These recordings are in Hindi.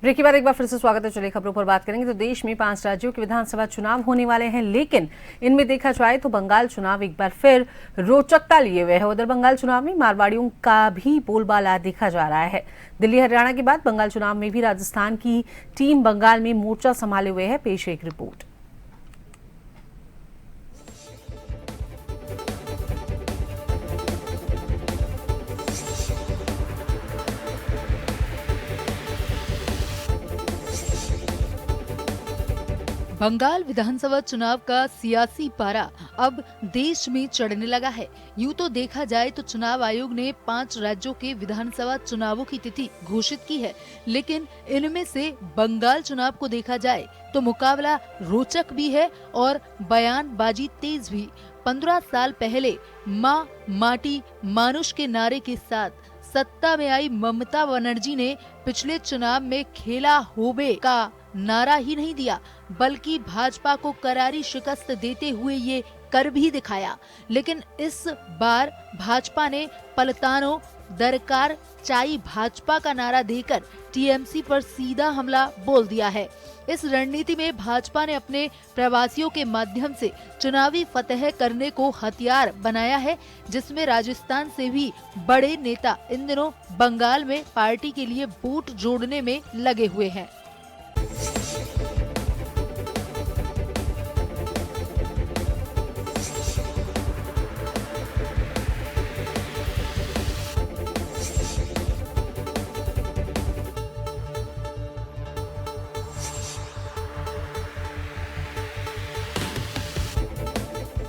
ब्रेक के बाद एक बार फिर से स्वागत है। चलिए खबरों पर बात करेंगे। तो देश में 5 राज्यों के विधानसभा चुनाव होने वाले हैं, लेकिन इनमें देखा जाए तो बंगाल चुनाव एक बार फिर रोचकता लिए हुए है। उधर बंगाल चुनाव में मारवाड़ियों का भी बोलबाला देखा जा रहा है। दिल्ली हरियाणा के बाद बंगाल चुनाव में भी राजस्थान की टीम बंगाल में मोर्चा संभाले हुए है। पेश एक रिपोर्ट। बंगाल विधानसभा चुनाव का सियासी पारा अब देश में चढ़ने लगा है। यूं तो देखा जाए तो चुनाव आयोग ने 5 राज्यों के विधानसभा चुनावों की तिथि घोषित की है, लेकिन इनमें से बंगाल चुनाव को देखा जाए तो मुकाबला रोचक भी है और बयानबाजी तेज भी। 15 साल पहले माँ माटी मानुष के नारे के साथ सत्ता में आई ममता बनर्जी ने पिछले चुनाव में खेला होबे का नारा ही नहीं दिया, बल्कि भाजपा को करारी शिकस्त देते हुए ये कर भी दिखाया। लेकिन इस बार भाजपा ने पलटानो दरकार चाई भाजपा का नारा देकर टीएमसी पर सीधा हमला बोल दिया है। इस रणनीति में भाजपा ने अपने प्रवासियों के माध्यम से चुनावी फतह करने को हथियार बनाया है, जिसमें राजस्थान से भी बड़े नेता इन दिनों बंगाल में पार्टी के लिए वोट जोड़ने में लगे हुए हैं।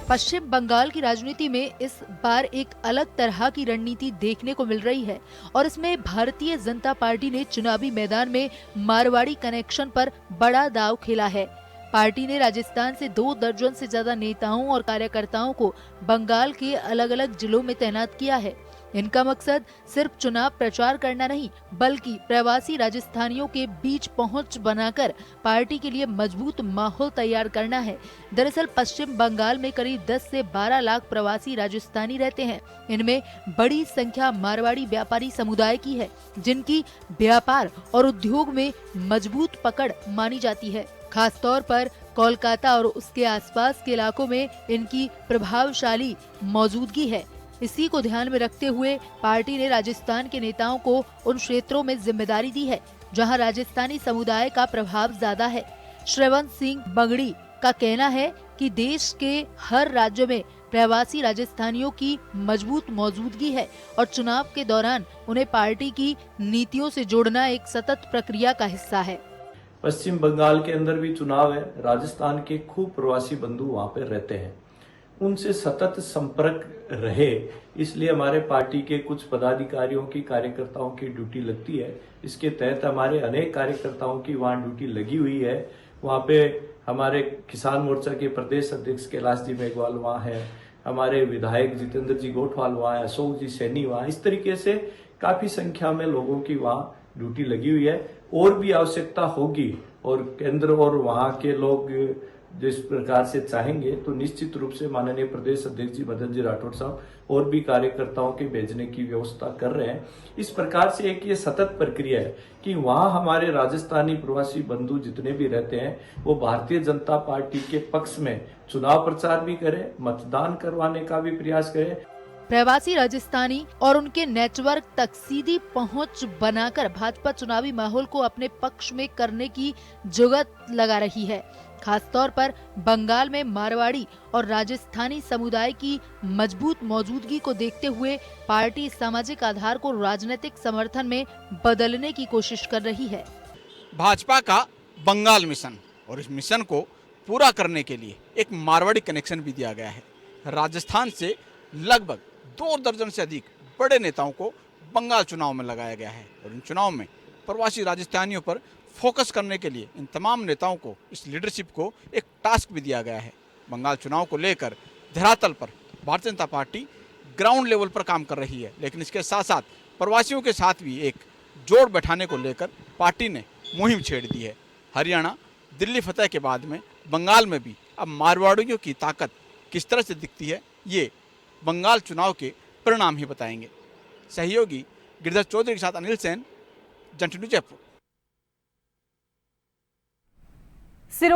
पश्चिम बंगाल की राजनीति में इस बार एक अलग तरह की रणनीति देखने को मिल रही है और इसमें भारतीय जनता पार्टी ने चुनावी मैदान में मारवाड़ी कनेक्शन पर बड़ा दांव खेला है। पार्टी ने राजस्थान से 2 दर्जन से ज्यादा नेताओं और कार्यकर्ताओं को बंगाल के अलग अलग जिलों में तैनात किया है। इनका मकसद सिर्फ चुनाव प्रचार करना नहीं, बल्कि प्रवासी राजस्थानियों के बीच पहुंच बनाकर पार्टी के लिए मजबूत माहौल तैयार करना है। दरअसल पश्चिम बंगाल में करीब 10 से 12 लाख प्रवासी राजस्थानी रहते हैं। इनमें बड़ी संख्या मारवाड़ी व्यापारी समुदाय की है, जिनकी व्यापार और उद्योग में मजबूत पकड़ मानी जाती है। खास तौर पर कोलकाता और उसके आसपास के इलाकों में इनकी प्रभावशाली मौजूदगी है। इसी को ध्यान में रखते हुए पार्टी ने राजस्थान के नेताओं को उन क्षेत्रों में जिम्मेदारी दी है जहां राजस्थानी समुदाय का प्रभाव ज्यादा है। श्रवण सिंह बगड़ी का कहना है कि देश के हर राज्य में प्रवासी राजस्थानियों की मजबूत मौजूदगी है और चुनाव के दौरान उन्हें पार्टी की नीतियों से जोड़ना एक सतत प्रक्रिया का हिस्सा है। पश्चिम बंगाल के अंदर भी चुनाव है। राजस्थान के खूब प्रवासी बंधु वहां पे रहते हैं, उनसे सतत संपर्क रहे, इसलिए हमारे पार्टी के कुछ पदाधिकारियों की कार्यकर्ताओं की ड्यूटी लगती है। इसके तहत हमारे अनेक कार्यकर्ताओं की वहां ड्यूटी लगी हुई है। वहां पे हमारे किसान मोर्चा के प्रदेश अध्यक्ष कैलाश जी मेघवाल वहां है, हमारे विधायक जितेंद्र जी गोठवाल वहां है, अशोक जी सैनी वहां। इस तरीके से काफी संख्या में लोगों की वहां ड्यूटी लगी हुई है। और भी आवश्यकता होगी और केंद्र और वहां के लोग जिस प्रकार से चाहेंगे तो निश्चित रूप से माननीय प्रदेश अध्यक्ष जी मदन जी राठौड़ साहब और भी कार्यकर्ताओं के भेजने की व्यवस्था कर रहे हैं। इस प्रकार से एक ये सतत प्रक्रिया है कि वहां हमारे राजस्थानी प्रवासी बंधु जितने भी रहते हैं वो भारतीय जनता पार्टी के पक्ष में चुनाव प्रचार भी करें, मतदान करवाने का भी प्रयास करें। प्रवासी राजस्थानी और उनके नेटवर्क तक सीधी पहुंच बनाकर भाजपा चुनावी माहौल को अपने पक्ष में करने की जुगत लगा रही है। खास तौर पर बंगाल में मारवाड़ी और राजस्थानी समुदाय की मजबूत मौजूदगी को देखते हुए पार्टी सामाजिक आधार को राजनीतिक समर्थन में बदलने की कोशिश कर रही है। भाजपा का बंगाल मिशन, और इस मिशन को पूरा करने के लिए एक मारवाड़ी कनेक्शन भी दिया गया है। राजस्थान से लगभग 2 दर्जन से अधिक बड़े नेताओं को बंगाल चुनाव में लगाया गया है और इन चुनाव में प्रवासी राजस्थानियों पर फोकस करने के लिए इन तमाम नेताओं को, इस लीडरशिप को एक टास्क भी दिया गया है। बंगाल चुनाव को लेकर धरातल पर Bharatiya Janata party ground level पर काम कर रही है, लेकिन इसके साथ साथ प्रवासियों के साथ भी एक जोड़ बैठाने को लेकर पार्टी ने मुहिम छेड़ दी है। हरियाणा, दिल्ली फतह के बाद में बंगाल में भी अब मारवाड़ियों की ताकत किस तरह से दिखती है, ये बंगाल चुनाव के परिणाम ही बताएंगे। सहयोगी गिरिधर चौधरी के साथ अनिल सेन, जन टीवी जयपुर।